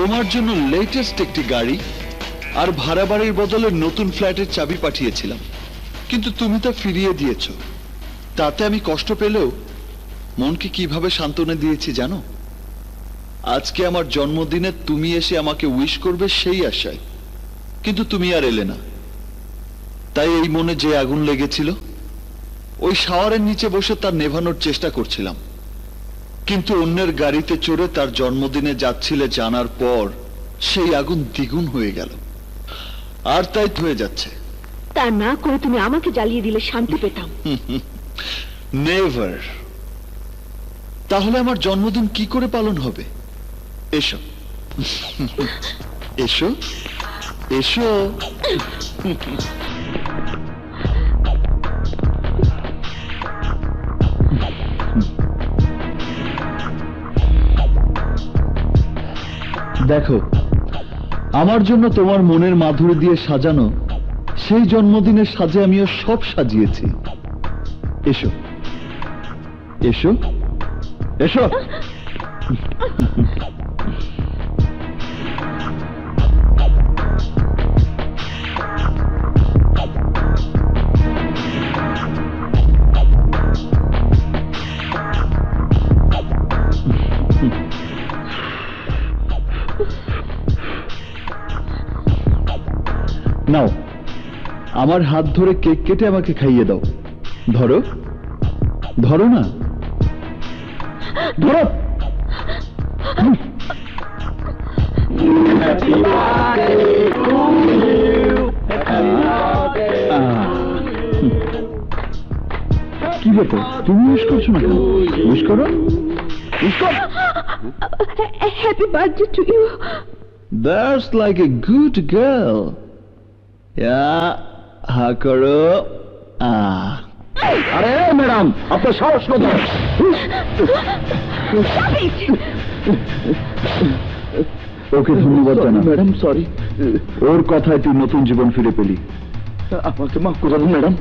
তোমার জন্য লেটেস্ট একটি গাড়ি আর ভাড়া বাড়ির বদলে নতুন ফ্ল্যাটের চাবি পাঠিয়েছিলাম, কিন্তু তুমি তা ফিরিয়ে দিয়েছ। তাতে আমি কষ্ট পেলেও মনকে কিভাবে সান্ত্বনা দিয়েছি জানো? আজকে আমার জন্মদিনে তুমি এসে আমাকে উইশ করবে সেই আশায়, কিন্তু তুমি আর এলে না। তাই এই মনে যে আগুন লেগেছিল, ওই শাওয়ারের নিচে বসে তার নেভানোর চেষ্টা করছিলাম, কিন্তু অন্যের গাড়িতে চড়ে তার জন্মদিনে যাচ্ছিলে জানার পর সেই আগুন দ্বিগুণ হয়ে গেল, আর তাই হয়ে যাচ্ছে। তা না করে তুমি আমাকে জ্বালিয়ে দিলে শান্তি পেতাম। নেভার। তাহলে আমার জন্মদিন কি করে পালন হবে? এসো এসো এসো। দেখো, আমার জন্য তোমার মনের মাধুরী দিয়ে সাজানো সেই জন্মদিনের সাজে আমিও সব সাজিয়েছি। এসো এসো এসো। নাও, আমার হাত ধরে কেক কেটে আমাকে খাইয়ে দাও। ধরো ধরো না, ধরো। কি ব্যাপার, তুমি উইশ করছো না কেন? উইশ করো, উইশ করো। Happy birthday to you. That's like a good girl. হা করো। আরে ম্যাডাম, আপনার সাহস কত? ওকে ধন্যবাদ জানান ম্যাডাম। সরি, ওর কথায় তুই নতুন জীবন ফিরে পেলি। আমাকে মাফ করে দিন ম্যাডাম।